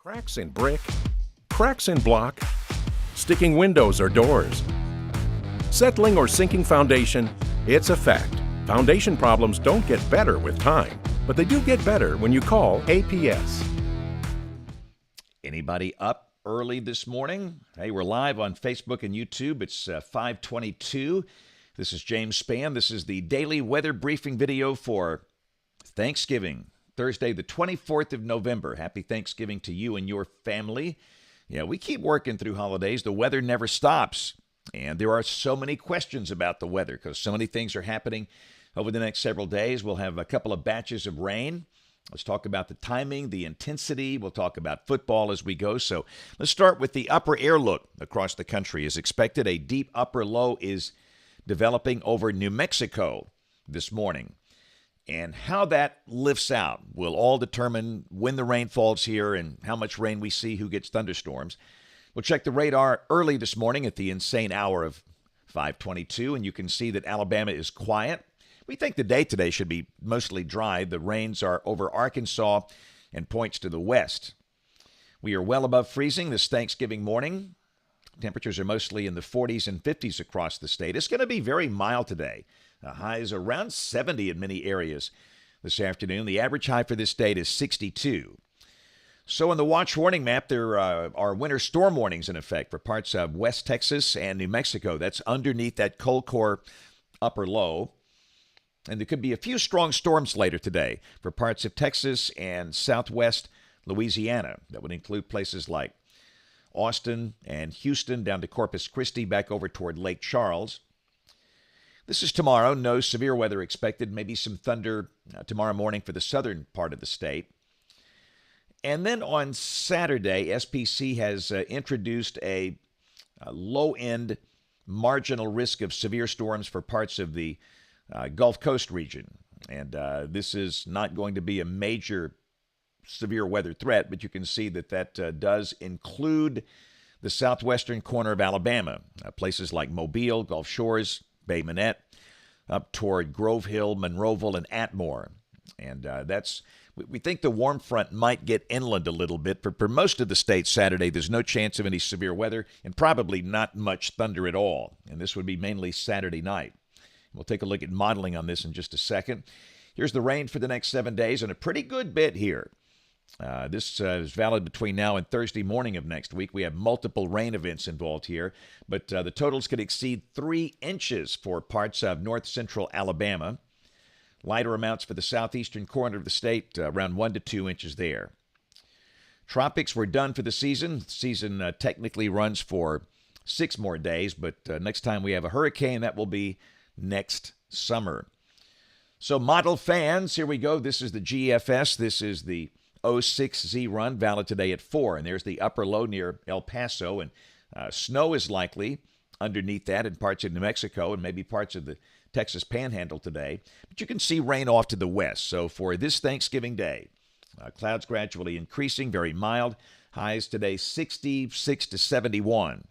Cracks in brick, cracks in block, sticking windows or doors. Settling or sinking foundation, it's a fact. Foundation problems don't get better with time, but they do get better when you call APS. Anybody up early this morning? Hey, we're live on Facebook and YouTube. It's 5:22. This is James Spann. This is the daily weather briefing video for Thanksgiving, Thursday, the 24th of November. Happy Thanksgiving to you and your family. Yeah, we keep working through holidays. The weather never stops. And there are so many questions about the weather because so many things are happening over the next several days. We'll have a couple of batches of rain. Let's talk about the timing, the intensity. We'll talk about football as we go. So let's start with the upper air look across the country. As expected, a deep upper low is developing over New Mexico this morning. And how that lifts out will all determine when the rain falls here and how much rain we see, who gets thunderstorms. We'll check the radar early this morning at the insane hour of 5:22, and you can see that Alabama is quiet. We think the day today should be mostly dry. The rains are over Arkansas and points to the west. We are well above freezing this Thanksgiving morning. Temperatures are mostly in the 40s and 50s across the state. It's going to be very mild today. Highs around 70 in many areas this afternoon. The average high for this date is 62. So in the watch warning map, there are winter storm warnings in effect for parts of West Texas and New Mexico. That's underneath that cold core upper low. And there could be a few strong storms later today for parts of Texas and southwest Louisiana. That would include places like Austin and Houston down to Corpus Christi back over toward Lake Charles. This is tomorrow. No severe weather expected. Maybe some thunder tomorrow morning for the southern part of the state. And then on Saturday, SPC has introduced a low-end marginal risk of severe storms for parts of the Gulf Coast region. And this is not going to be a major severe weather threat, but you can see that that does include the southwestern corner of Alabama, places like Mobile, Gulf Shores, Bay Minette, up toward Grove Hill, Monroeville, and Atmore. And we think the warm front might get inland a little bit. But for most of the state Saturday, there's no chance of any severe weather and probably not much thunder at all. And this would be mainly Saturday night. We'll take a look at modeling on this in just a second. Here's the rain for the next 7 days and a pretty good bit here. This is valid between now and Thursday morning of next week. We have multiple rain events involved here, but the totals could exceed 3 inches for parts of north central Alabama. Lighter amounts for the southeastern corner of the state, around 1 to 2 inches there. Tropics were done for the season. The season technically runs for 6 more days, but next time we have a hurricane, that will be next summer. So model fans, here we go. This is the GFS. This is the 06Z run, valid today at 4. And there's the upper low near El Paso. And snow is likely underneath that in parts of New Mexico and maybe parts of the Texas Panhandle today. But you can see rain off to the west. So for this Thanksgiving Day, clouds gradually increasing, very mild. Highs today 66 to 71.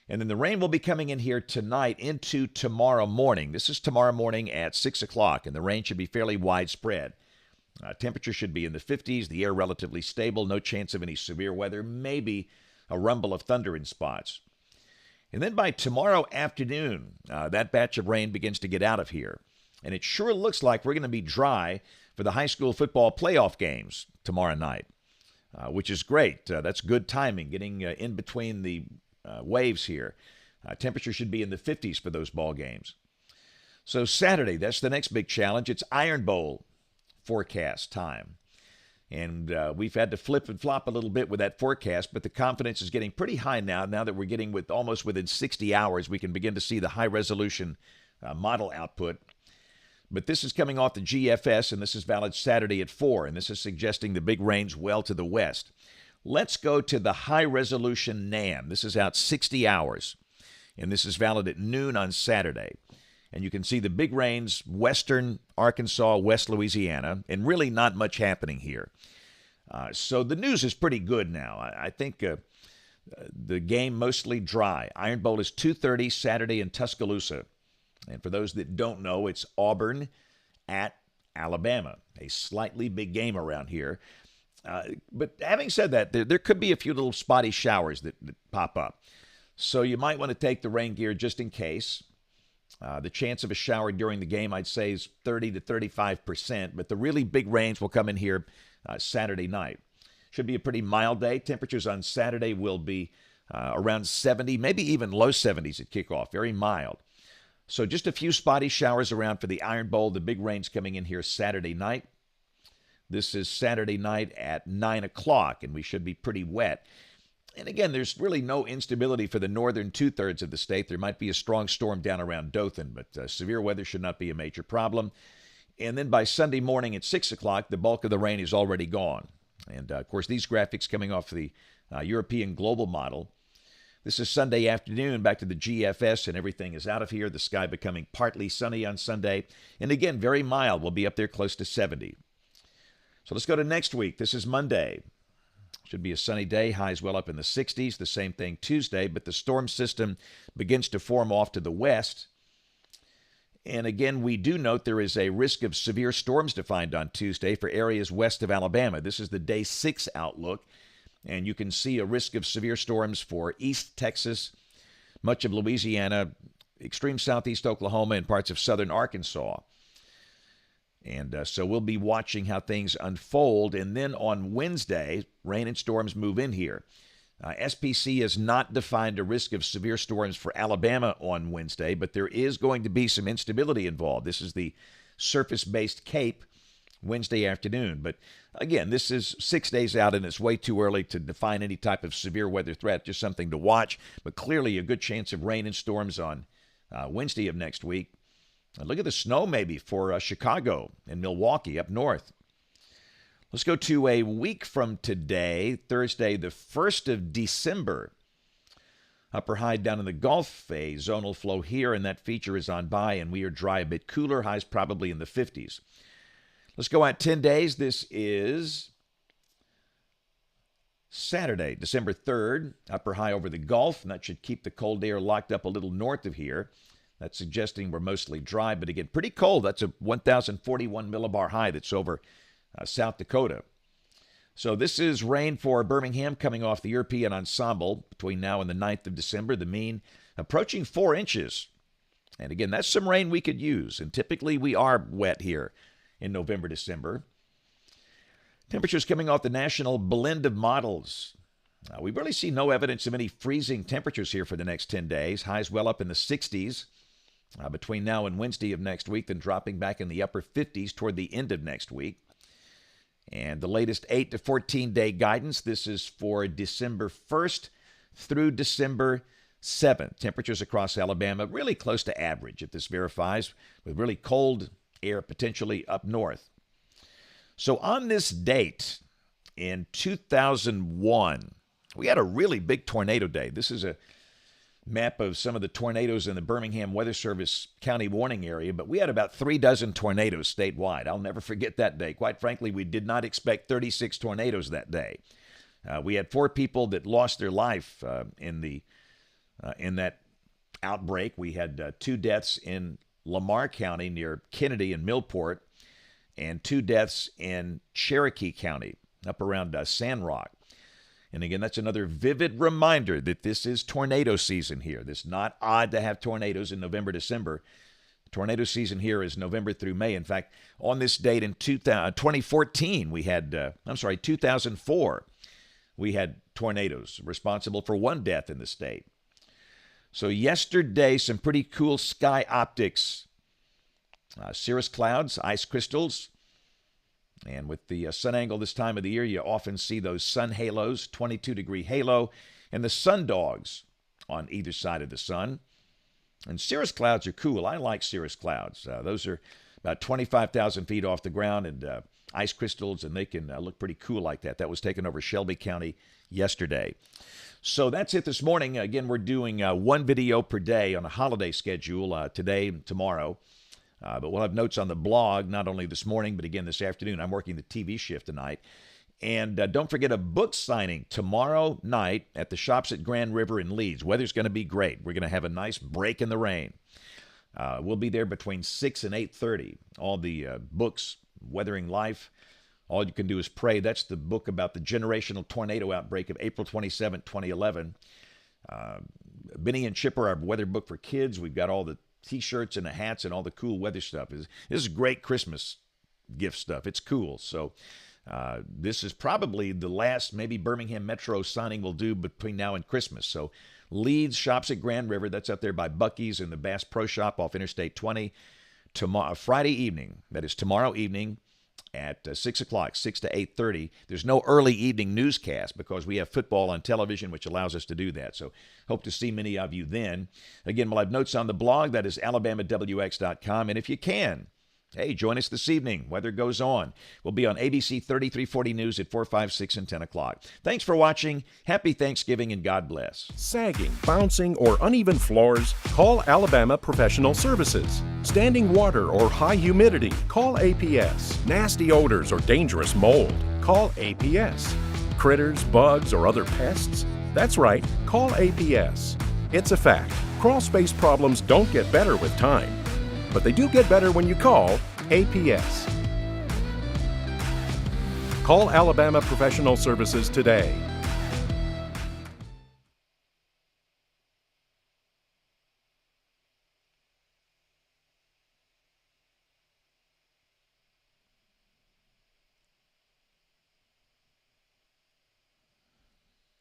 And then the rain will be coming in here tonight into tomorrow morning. This is tomorrow morning at 6 o'clock, and the rain should be fairly widespread. Temperature should be in the 50s, the air relatively stable, no chance of any severe weather, maybe a rumble of thunder in spots. And then by tomorrow afternoon, that batch of rain begins to get out of here. And it sure looks like we're going to be dry for the high school football playoff games tomorrow night, which is great. That's good timing, getting in between the waves here. Temperature should be in the 50s for those ball games. So Saturday, that's the next big challenge. It's Iron Bowl forecast time. And we've had to flip and flop a little bit with that forecast, but the confidence is getting pretty high now that we're getting almost within 60 hours. We can begin to see the high-resolution model output. But this is coming off the GFS, and this is valid Saturday at 4, and this is suggesting the big range well to the west. Let's go to the high-resolution NAM. This is out 60 hours, and this is valid at noon on Saturday. And you can see the big rains, western Arkansas, west Louisiana, and really not much happening here. So the news is pretty good now. I think the game mostly dry. Iron Bowl is 2:30 Saturday in Tuscaloosa. And for those that don't know, it's Auburn at Alabama, a slightly big game around here. But having said that, there could be a few little spotty showers that pop up. So you might want to take the rain gear just in case. The chance of a shower during the game, I'd say, is 30 to 35%, but the really big rains will come in here Saturday night. Should be a pretty mild day. Temperatures on Saturday will be around 70, maybe even low 70s at kickoff, very mild. So just a few spotty showers around for the Iron Bowl. The big rain's coming in here Saturday night. This is Saturday night at 9 o'clock, and we should be pretty wet. And again, there's really no instability for the northern two-thirds of the state. There might be a strong storm down around Dothan, but severe weather should not be a major problem. And then by Sunday morning at 6 o'clock, the bulk of the rain is already gone. And, of course, these graphics coming off the European global model. This is Sunday afternoon, back to the GFS, and everything is out of here. The sky becoming partly sunny on Sunday. And again, very mild. We'll be up there close to 70. So let's go to next week. This is Monday. Should be a sunny day, highs well up in the 60s. The same thing Tuesday, but the storm system begins to form off to the west. And again, we do note there is a risk of severe storms defined on Tuesday for areas west of Alabama. This is the day 6 outlook, and you can see a risk of severe storms for East Texas, much of Louisiana, extreme southeast Oklahoma, and parts of southern Arkansas. And so we'll be watching how things unfold. And then on Wednesday, rain and storms move in here. SPC has not defined a risk of severe storms for Alabama on Wednesday, but there is going to be some instability involved. This is the surface-based Cape Wednesday afternoon. But again, this is 6 days out, and it's way too early to define any type of severe weather threat, just something to watch. But clearly a good chance of rain and storms on Wednesday of next week. And look at the snow maybe for Chicago and Milwaukee up north. Let's go to a week from today, Thursday, the 1st of December. Upper high down in the Gulf, a zonal flow here, and that feature is on by, and we are dry, a bit cooler, highs probably in the 50s. Let's go out 10 days. This is Saturday, December 3rd, upper high over the Gulf, and that should keep the cold air locked up a little north of here. That's suggesting we're mostly dry, but again, pretty cold. That's a 1,041 millibar high that's over South Dakota. So this is rain for Birmingham coming off the European ensemble between now and the 9th of December. The mean approaching 4 inches. And again, that's some rain we could use. And typically we are wet here in November, December. Temperatures coming off the national blend of models. We really see no evidence of any freezing temperatures here for the next 10 days. Highs well up in the 60s. Between now and Wednesday of next week, then dropping back in the upper 50s toward the end of next week. And the latest 8 to 14-day guidance, this is for December 1st through December 7th. Temperatures across Alabama really close to average if this verifies, with really cold air potentially up north. So on this date in 2001, we had a really big tornado day. This is a map of some of the tornadoes in the Birmingham Weather Service County Warning Area, but we had about 36 tornadoes statewide. I'll never forget that day. Quite frankly, we did not expect 36 tornadoes that day. We had 4 people that lost their life in that outbreak. We had 2 deaths in Lamar County near Kennedy and Millport, and 2 deaths in Cherokee County up around Sand Rock. And again, that's another vivid reminder that this is tornado season here. It's not odd to have tornadoes in November, December. Tornado season here is November through May. In fact, on this date in 2014, we had, 2004, we had tornadoes responsible for 1 death in the state. So yesterday, some pretty cool sky optics. Cirrus clouds, ice crystals. And with the sun angle this time of the year, you often see those sun halos, 22-degree halo, and the sun dogs on either side of the sun. And cirrus clouds are cool. I like cirrus clouds. Those are about 25,000 feet off the ground and ice crystals, and they can look pretty cool like that. That was taken over Shelby County yesterday. So that's it this morning. Again, we're doing 1 video per day on a holiday schedule today and tomorrow. But we'll have notes on the blog, not only this morning, but again this afternoon. I'm working the TV shift tonight. And don't forget a book signing tomorrow night at the Shops at Grand River in Leeds. Weather's going to be great. We're going to have a nice break in the rain. We'll be there between 6 and 8:30. All the books, Weathering Life, All you can do is pray. That's the book about the generational tornado outbreak of April 27, 2011. Benny and Chipper, our weather book for kids. We've got all the T-shirts and the hats and all the cool weather stuff. This is great Christmas gift stuff. It's cool. So this is probably the last maybe Birmingham Metro signing we'll do between now and Christmas. So Leeds shops at Grand River. That's up there by Buc-ee's and the Bass Pro Shop off Interstate 20. Friday evening, that is tomorrow evening at 6 o'clock, 6 to 8:30. There's no early evening newscast because we have football on television, which allows us to do that. So hope to see many of you then. Again, we'll have notes on the blog. That is alabamawx.com. And if you can, hey, join us this evening. Weather goes on. We'll be on ABC 3340 News at 4, 5, 6, and 10 o'clock. Thanks for watching. Happy Thanksgiving and God bless. Sagging, bouncing, or uneven floors? Call Alabama Professional Services. Standing water or high humidity? Call APS. Nasty odors or dangerous mold? Call APS. Critters, bugs, or other pests? That's right, call APS. It's a fact. Crawl space problems don't get better with time, but they do get better when you call APS. Call Alabama Professional Services today.